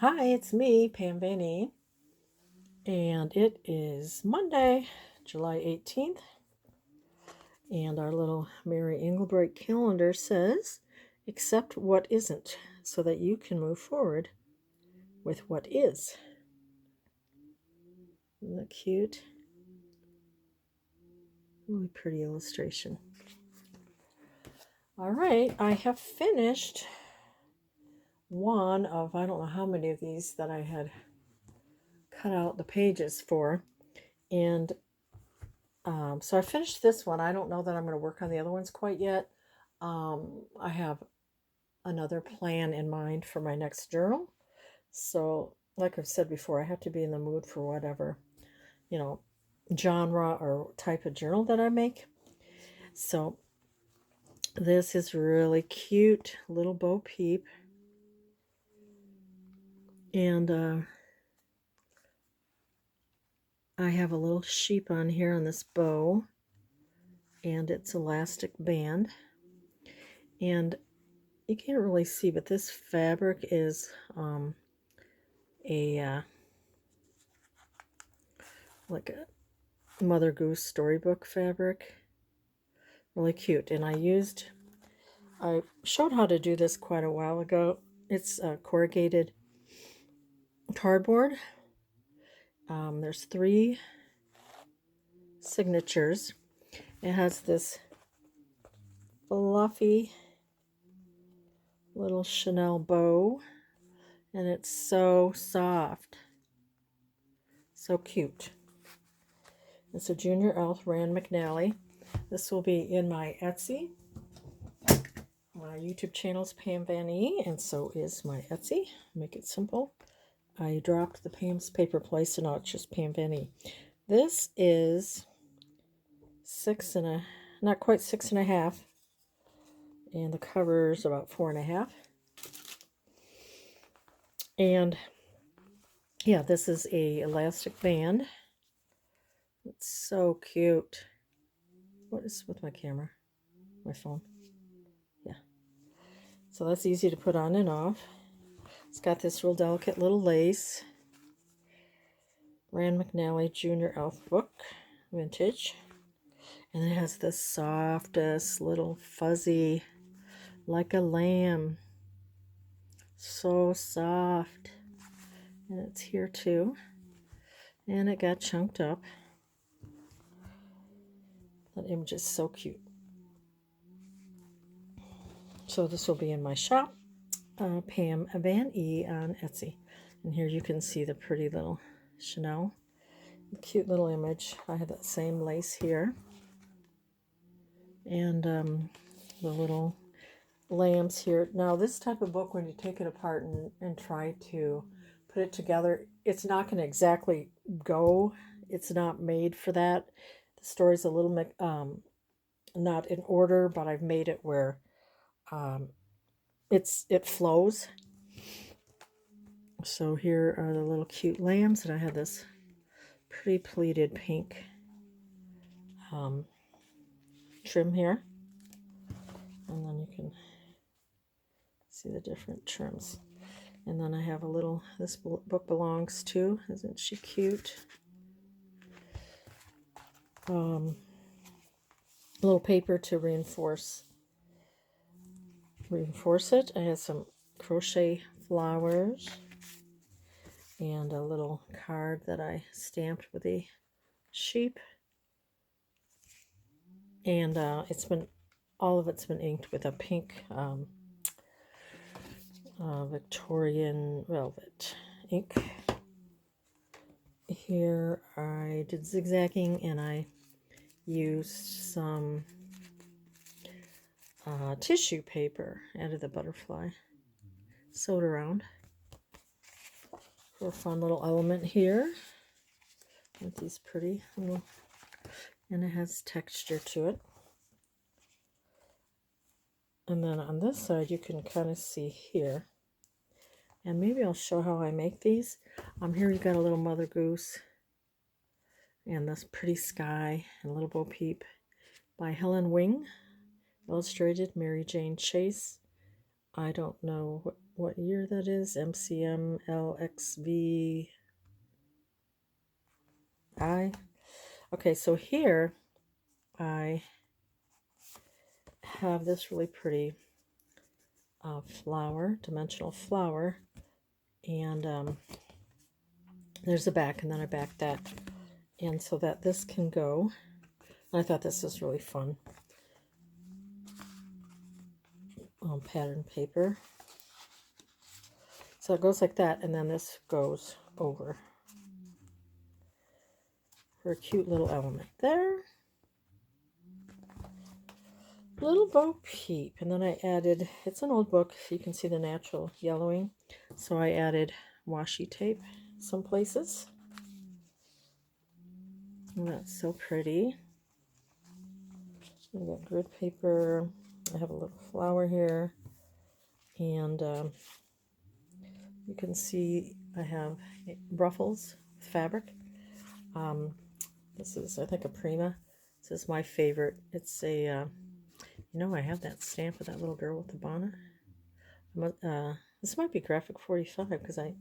Hi, it's me, Pam VanEe, and it is Monday, July 18th, and our little Mary Engelbreit calendar says, accept what isn't, so that you can move forward with what is. Isn't that cute? Really pretty illustration. All right, I have finished one of, I don't know how many of these that I had cut out the pages for, and so I finished this one. I don't know that I'm going to work on the other ones quite yet. I have another plan in mind for my next journal. So, like I've said before, I have to be in the mood for whatever, genre or type of journal that I make. So, this is really cute, Little Bo Peep. And I have a little sheep on here on this bow, and it's elastic band. And you can't really see, but this fabric is like a Mother Goose storybook fabric. Really cute. And I showed how to do this quite a while ago. It's corrugated cardboard. There's 3 signatures. It has this fluffy little Chanel bow, and it's so soft. So cute. It's a Junior Elf Rand McNally. This will be in my Etsy. My YouTube channel is Pam VanEe, and so is my Etsy. Make it simple. I dropped the Pam's Paper Place, and now it's just Pam VanEe. This is not quite 6.5, and the cover is about 4.5. And yeah, this is a elastic band. It's so cute. What is with my camera? My phone. Yeah. So that's easy to put on and off. It's got this real delicate little lace. Rand McNally Junior Elf book, vintage. And it has the softest little fuzzy, like a lamb. So soft. And it's here too. And it got chunked up. That image is so cute. So this will be in my shop, Pam VanEe on Etsy. And here you can see the pretty little Chanel. The cute little image. I have that same lace here. And the little lambs here. Now this type of book, when you take it apart and try to put it together, it's not going to exactly go. It's not made for that. The story's a little not in order, but I've made it where it flows. So here are the little cute lambs, and I have this pretty pleated pink trim here, and then you can see the different trims. And then I have a little, this book belongs to, isn't she cute? Little paper to reinforce it. I have some crochet flowers and a little card that I stamped with a sheep. And all of it's been inked with a pink Victorian velvet ink. Here I did zigzagging, and I used some tissue paper out of the butterfly, sewed around for a fun little element here with these pretty little, and it has texture to it. And then on this side you can kind of see here, and maybe I'll show how I make these. Here you got a little Mother Goose and this pretty sky and Little Bo Peep by Helen Wing, illustrated Mary Jane Chase. I don't know what what year that is. MCM LXVI. Okay, so here I have this really pretty flower, dimensional flower, and there's the back, and then I back that, and so that this can go. I thought this was really fun. Pattern paper. So it goes like that, and then this goes over. For a cute little element there. Little Bo Peep. And then I added, it's an old book, you can see the natural yellowing. So I added washi tape some places. And that's so pretty. I've got grid paper. I have a little flower here. And you can see I have ruffles, fabric. This is, I think, a Prima. This is my favorite. It's a, you know, I have that stamp of that little girl with the bonnet. This might be Graphic 45 because I'm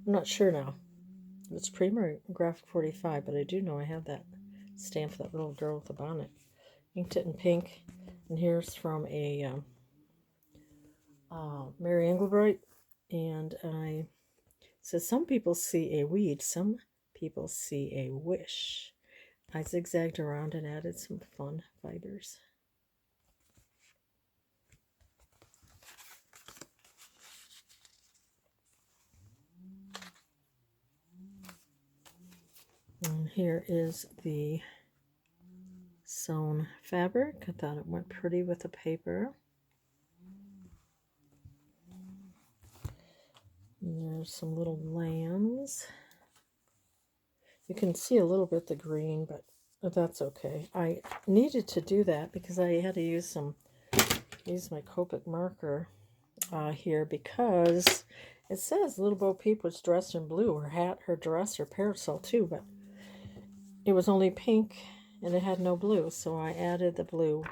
not sure now if it's Prima or Graphic 45, but I do know I have that stamp of that little girl with the bonnet. Inked it in pink, and here's from a Mary Engelbreit, and it says, some people see a weed, some people see a wish. I zigzagged around and added some fun fibers. And here is the sewn fabric. I thought it went pretty with the paper. And there's some little lambs. You can see a little bit the green, but that's okay. I needed to do that because I had to use my Copic marker here because it says Little Bo Peep was dressed in blue. Her hat, her dress, her parasol too, but it was only pink and it had no blue, so I added the blue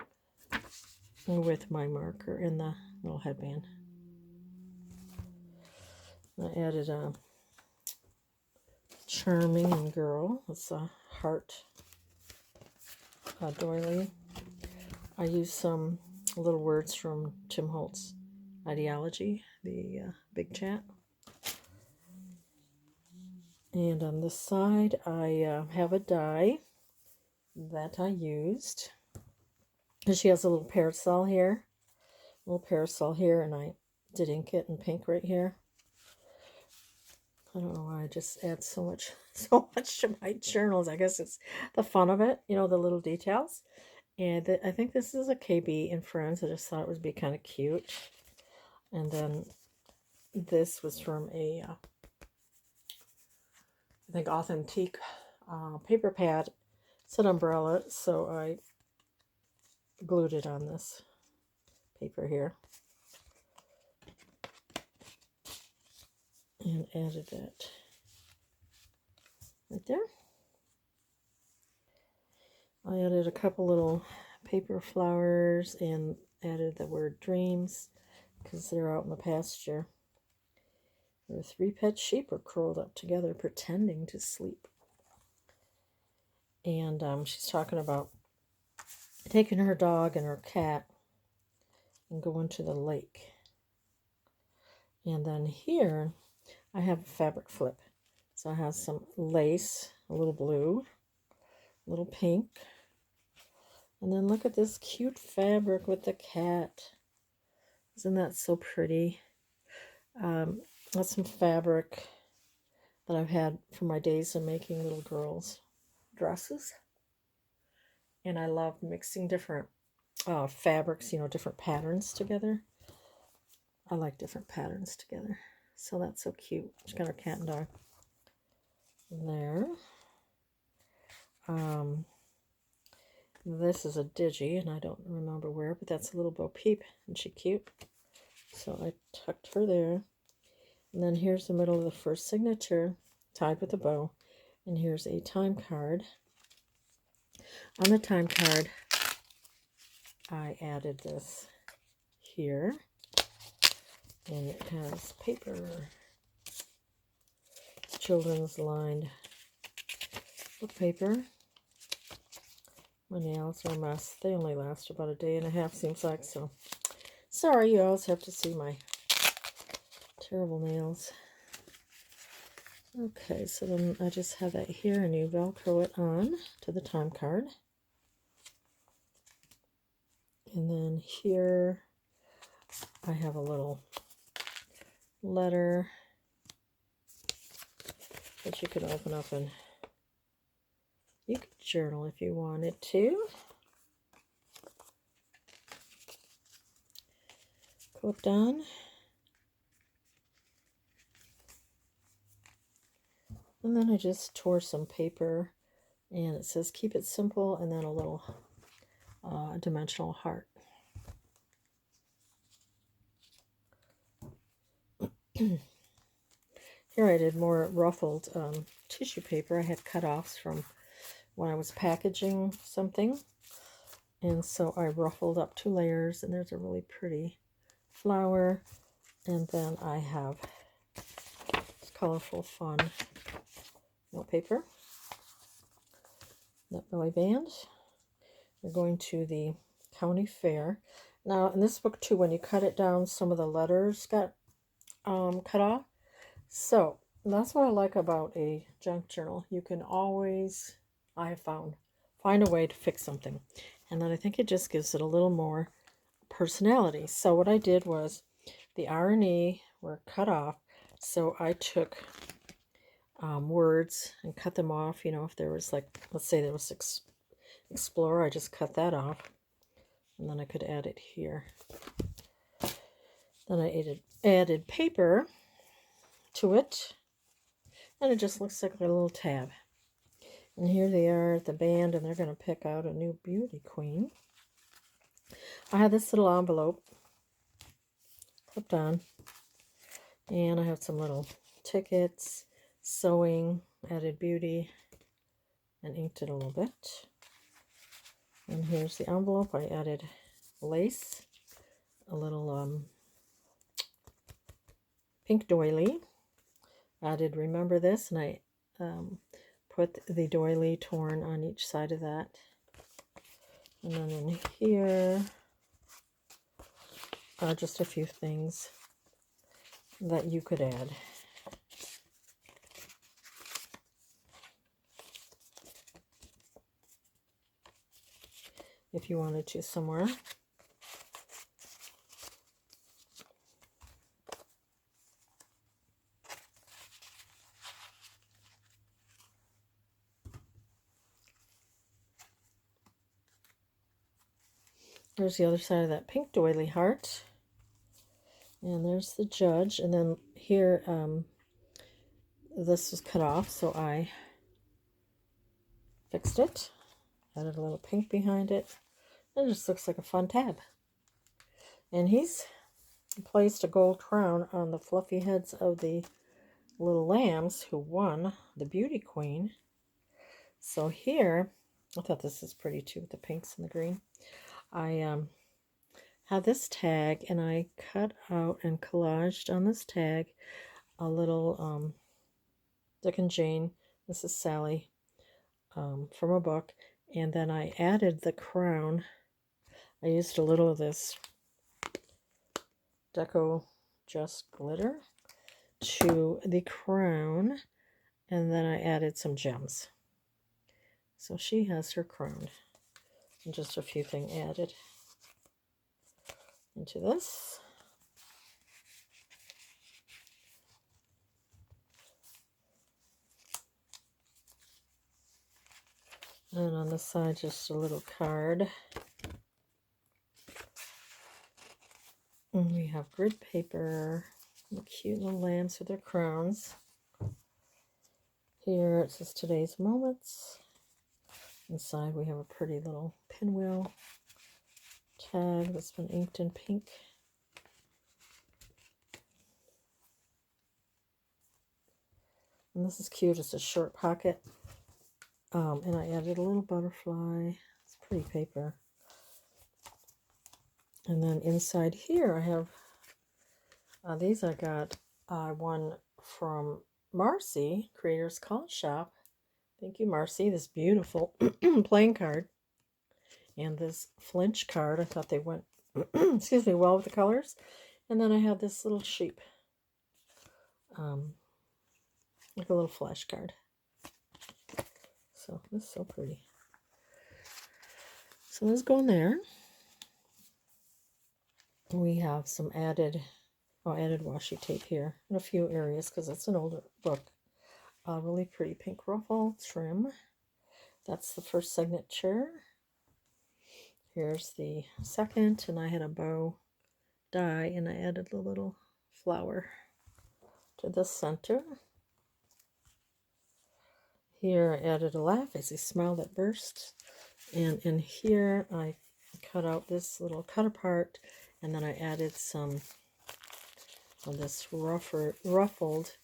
with my marker in the little headband. I added a charming girl. It's a heart doily. I used some little words from Tim Holt's Ideology, the big chat. And on this side, I have a die that I used. And she has a little parasol here. And I did ink it in pink right here. I don't know why I just add so much to my journals. I guess it's the fun of it, you know, the little details. And I think this is a KB and Friends. I just thought it would be kind of cute. And then this was from a, I think, Authentique paper pad. It's an umbrella, so I glued it on this paper here. And added that right there. I added a couple little paper flowers and added the word dreams because they're out in the pasture. Their 3 pet sheep are curled up together pretending to sleep. And she's talking about taking her dog and her cat and going to the lake. And then here I have a fabric flip. So I have some lace, a little blue, a little pink. And then look at this cute fabric with the cat. Isn't that so pretty? That's some fabric that I've had from my days of making little girls' dresses. And I love mixing different fabrics, you know, different patterns together. I like different patterns together. So that's so cute. She's got her cat and dog there. This is a digi, and I don't remember where, but that's a Little Bo Peep. Isn't she cute? So I tucked her there. And then here's the middle of the first signature, tied with a bow. And here's a time card. On the time card, I added this here. And it has paper, children's lined book paper. My nails are a mess. They only last about a day and a half, seems like, so sorry, you always have to see my terrible nails. Okay, so then I just have that here, and you Velcro it on to the time card. And then here I have a little letter that you can open up, and you could journal if you wanted to. Clip done. And then I just tore some paper, and it says keep it simple, and then a little dimensional heart. Here I did more ruffled tissue paper. I had cut-offs from when I was packaging something, and so I ruffled up 2 layers, and there's a really pretty flower, and then I have this colorful fun note paper, that belly band. We're going to the county fair. Now in this book too, when you cut it down, some of the letters got cut off. So that's what I like about a junk journal. You can always, I have found, find a way to fix something. And then I think it just gives it a little more personality. So what I did was the R and E were cut off. So I took words and cut them off. You know, if there was, like, let's say there was Explorer, I just cut that off. And then I could add it here. Then I added paper to it, and it just looks like a little tab. And here they are at the band, and they're going to pick out a new beauty queen. I have this little envelope clipped on, and I have some little tickets, sewing, added beauty, and inked it a little bit. And here's the envelope. I added lace, a little pink doily, added remember this, and I put the doily torn on each side of that. And then in here are just a few things that you could add. If you wanted to somewhere. There's the other side of that pink doily heart. And there's the judge. And then here, this was cut off, so I fixed it. Added a little pink behind it. It just looks like a fun tab. And he's placed a gold crown on the fluffy heads of the little lambs who won the beauty queen. So here, I thought this is pretty too with the pinks and the green. I have this tag, and I cut out and collaged on this tag a little Dick and Jane, this is Sally, from a book, and then I added the crown. I used a little of this Deco Just Glitter to the crown, and then I added some gems. So she has her crown, and just a few things added into this. And on the side, just a little card. And we have grid paper, cute little lambs with their crowns. Here it says today's moments. Inside we have a pretty little pinwheel tag that's been inked in pink. And this is cute. It's a short pocket. And I added a little butterfly. It's pretty paper. And then inside here I have These I got one from Marcy, Creators Call Shop. Thank you, Marcy. This beautiful playing card and this flinch card. I thought they went, excuse me, well with the colors. And then I have this little sheep, like a little flash card. So this is so pretty. So let's go in there. We have some added washi tape here in a few areas because it's an older book. Really pretty pink ruffle trim. That's the first signature. Here's the second, and I had a bow die, and I added a little flower to the center. Here I added a laugh as a smile that burst, and in here I cut out this little cut apart, and then I added some of this ruffled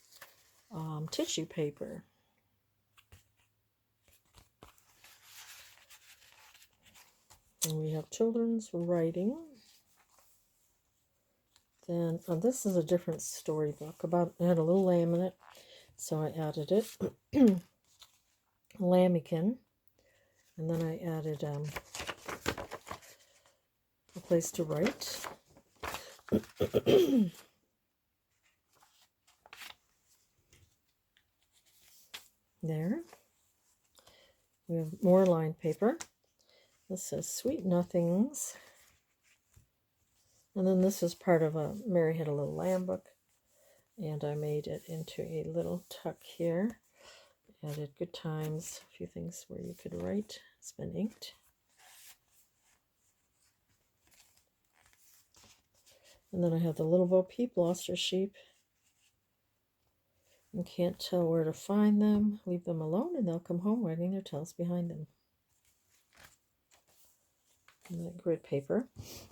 tissue paper. And we have children's writing. Then this is a different storybook. It had a little lamb in it, so I added it. Lambikin. And then I added a place to write. There. We have more lined paper. This says Sweet Nothings. And then this is part of a Mary Had a Little Lamb book. And I made it into a little tuck here. Added good times, a few things where you could write. It's been inked. And then I have the Little Bo Peep, Lost Her Sheep. And can't tell where to find them. Leave them alone and they'll come home wagging their tails behind them. And that grid paper.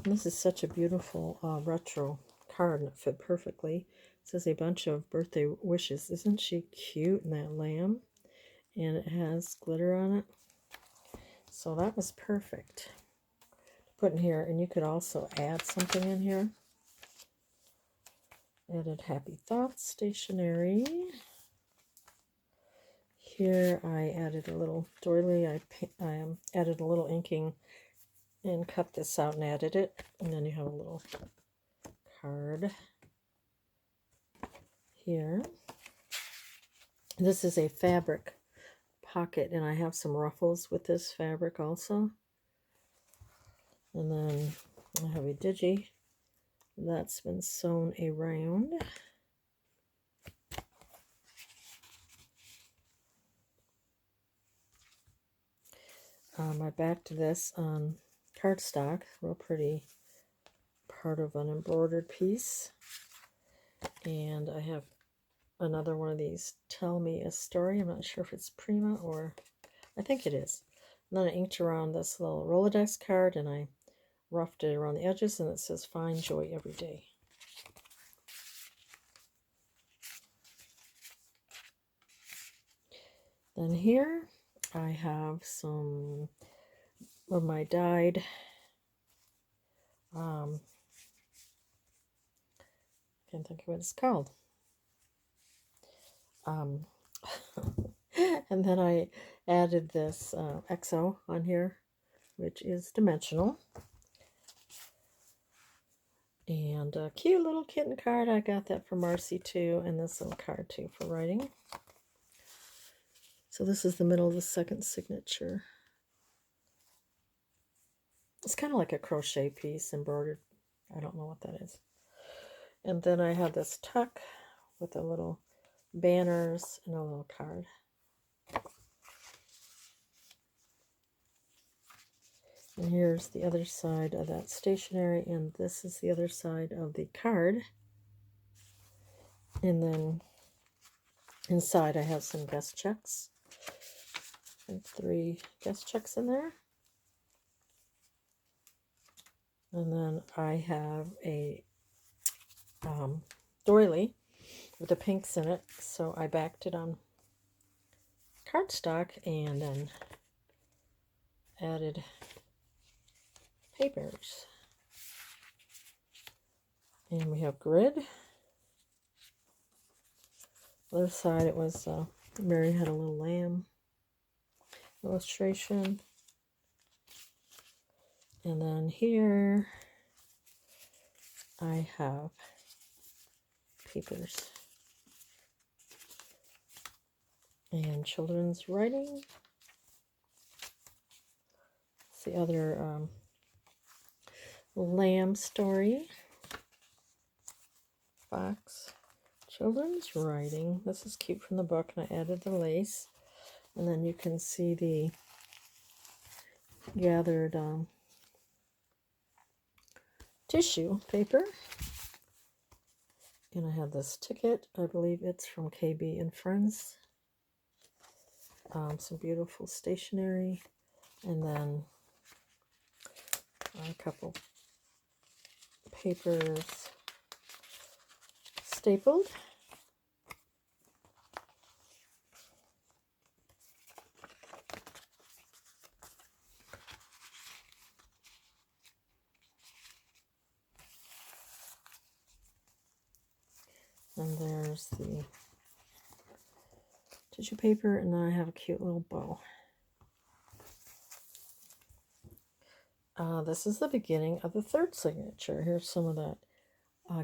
And this is such a beautiful retro card, and it fit perfectly. It says a bunch of birthday wishes. Isn't she cute? And that lamb. And it has glitter on it. So that was perfect to put in here. And you could also add something in here. Added Happy Thoughts stationery. Here I added a little doily. I added a little inking and cut this out and added it. And then you have a little card here. This is a fabric pocket, and I have some ruffles with this fabric also. And then I have a digi that's been sewn around. I backed this on cardstock, real pretty, part of an embroidered piece. And I have another one of these Tell Me a Story. I'm not sure if it's Prima or, I think it is. And then I inked around this little Rolodex card and I roughed it around the edges, and it says Find Joy Every Day. Then here I have some of my dyed can't think of what it's called. And then I added this XO on here, which is dimensional. And a cute little kitten card. I got that from Marcy too, and this little card too for writing. So this is the middle of the second signature. It's kind of like a crochet piece, embroidered. I don't know what that is. And then I have this tuck with the little banners and a little card. And here's the other side of that stationery, and this is the other side of the card. And then inside I have some guest checks. I have 3 guest checks in there. And then I have a doily with the pinks in it, so I backed it on cardstock and then added papers. And we have grid, Other side, it was Mary had a little lamb illustration. And then here I have papers and children's writing. It's the other lamb story box. Children's writing. This is cute from the book, and I added the lace. And then you can see the gathered tissue paper. And I have this ticket. I believe it's from KB and Friends. Some beautiful stationery. And then a couple papers stapled. And there's the tissue paper, and then I have a cute little bow. This is the beginning of the third signature. Here's some of that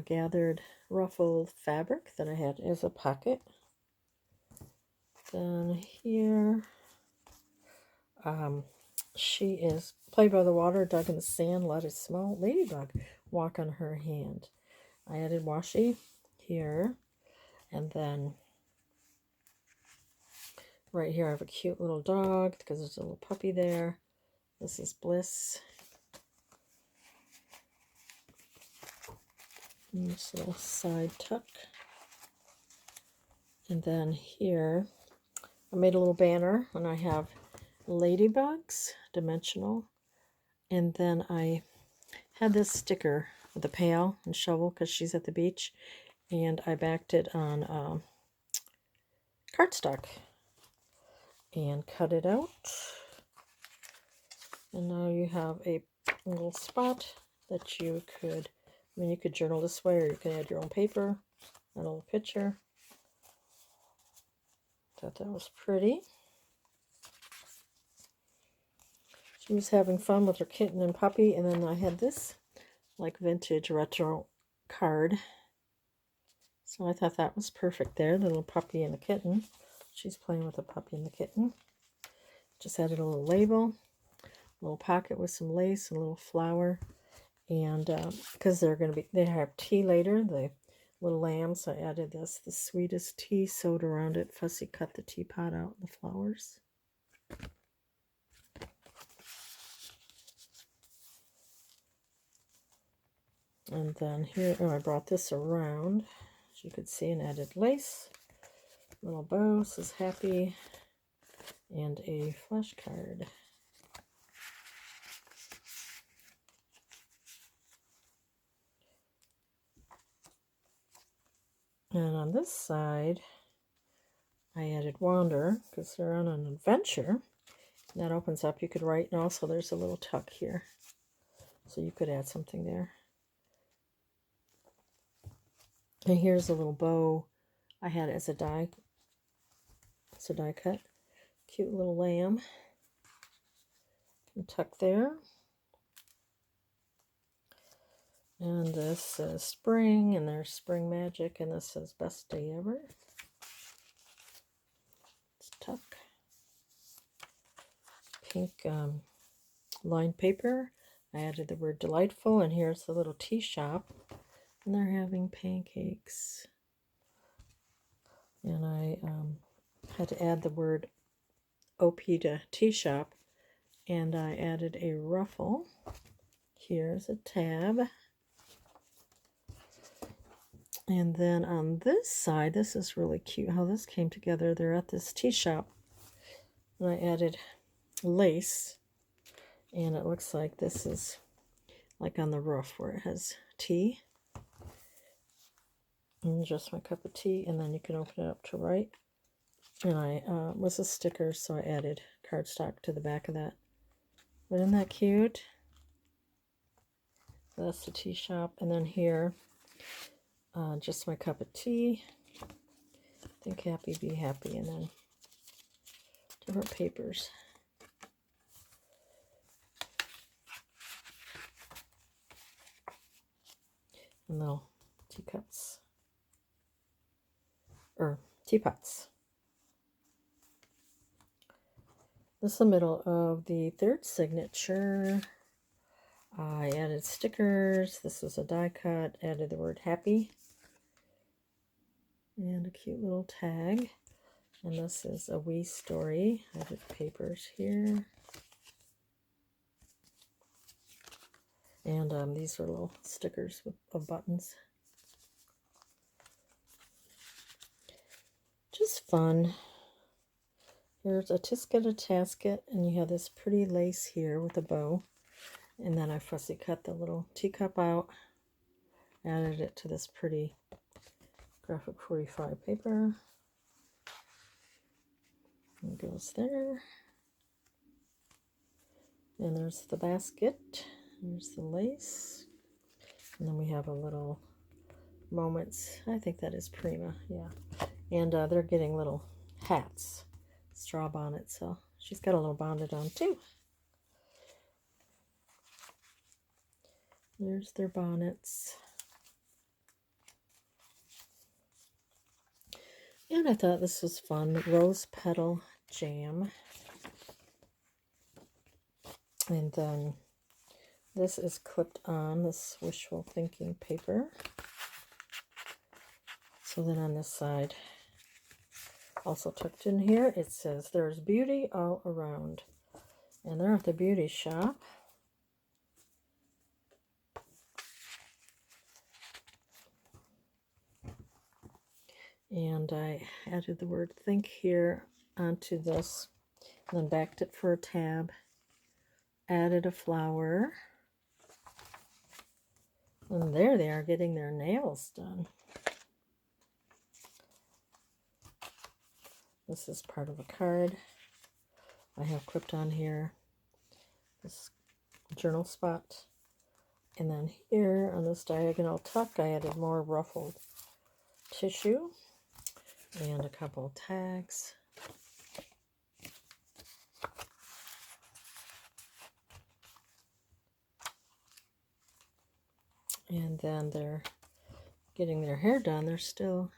gathered ruffled fabric that I had as a pocket. Then here, she is played by the water, dug in the sand, let a small ladybug walk on her hand. I added washi here, and then right here I have a cute little dog because there's a little puppy there. This is Bliss. And this little side tuck. And then here I made a little banner, and I have ladybugs, dimensional. And then I had this sticker with a pail and shovel because she's at the beach. And I backed it on cardstock and cut it out. And now you have a little spot that you could, you could journal this way, or you can add your own paper, a little picture. Thought that was pretty. She was having fun with her kitten and puppy, and then I had this like vintage retro card. So I thought that was perfect there, the little puppy and the kitten. She's playing with the puppy and the kitten. Just added a little label, a little pocket with some lace, a little flower, and because they have tea later, the little lambs, so I added this, the sweetest tea, sewed around it, fussy cut the teapot out, the flowers. And then here, I brought this around, as you could see, and added lace, little bow says happy, and a flashcard. And on this side, I added wander because they're on an adventure. And that opens up. You could write, and also there's a little tuck here, so you could add something there. And here's a little bow I had as a die. It's a die cut. Cute little lamb. And tuck there. And this says spring, and there's spring magic, and this says best day ever. It's tuck. Pink lined paper. I added the word delightful, and here's the little tea shop, and they're having pancakes. And I had to add the word OP to tea shop, and I added a ruffle. Here's a tab. And then on this side, this is really cute how this came together. They're at this tea shop, and I added lace, and it looks like this is like on the roof where it has tea. And just my cup of tea, and then you can open it up to write. And I was a sticker, so I added cardstock to the back of that. But isn't that cute? So that's the tea shop. And then here, just my cup of tea. Think happy, be happy, and then different papers. And little teacups. Or teapots. This is the middle of the third signature. I added stickers. This was a die cut. Added the word happy. And a cute little tag. And this is a wee story. I did papers here. And these are little stickers of buttons. Just fun. Here's a tisket, a tasket, and you have this pretty lace here with a bow. And then I fussy cut the little teacup out. Added it to this pretty graphic 45 paper. It goes there. And there's the basket. There's the lace. And then we have a little Moments. I think that is Prima, yeah. And they're getting little hats. Straw bonnet, so she's got a little bonnet on too. There's their bonnets. And I thought this was fun. Rose petal jam. And then this is clipped on this wishful thinking paper. So then on this side, also tucked in here, it says there's beauty all around. And they're at the beauty shop. And I added the word think here onto this, and then backed it for a tab. Added a flower. And there they are getting their nails done. This is part of a card. I have clipped on here this journal spot. And then here on this diagonal tuck, I added more ruffled tissue and a couple tags. And then they're getting their hair done. They're still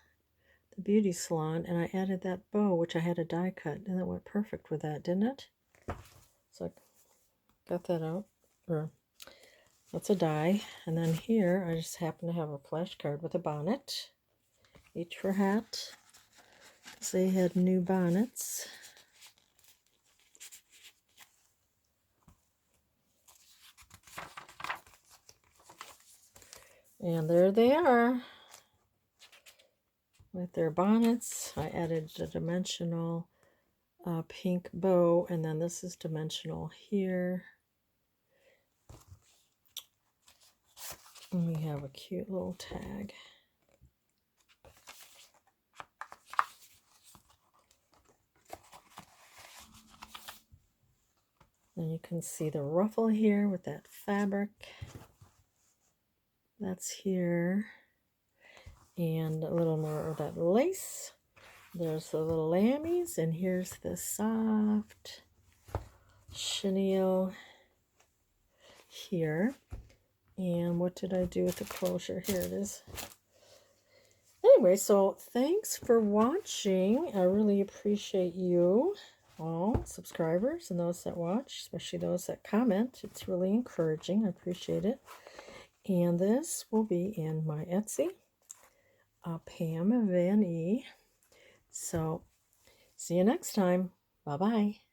at the beauty salon. And I added that bow, which I had a die cut. And that went perfect with that, didn't it? So I got that out. That's a die. And then here, I just happen to have a flashcard with a bonnet. Each for hat. Because they had new bonnets. And there they are with their bonnets. I added a dimensional pink bow, and then this is dimensional here. And we have a cute little tag. And you can see the ruffle here with that fabric. That's here. And a little more of that lace. There's the little lammies, and here's the soft chenille here. And what did I do with the closure? Here it is. Anyway, so thanks for watching. I really appreciate you all, subscribers, and those that watch, especially those that comment. It's really encouraging. I appreciate it. And this will be in my Etsy, Pam VanEe. So, see you next time. Bye-bye.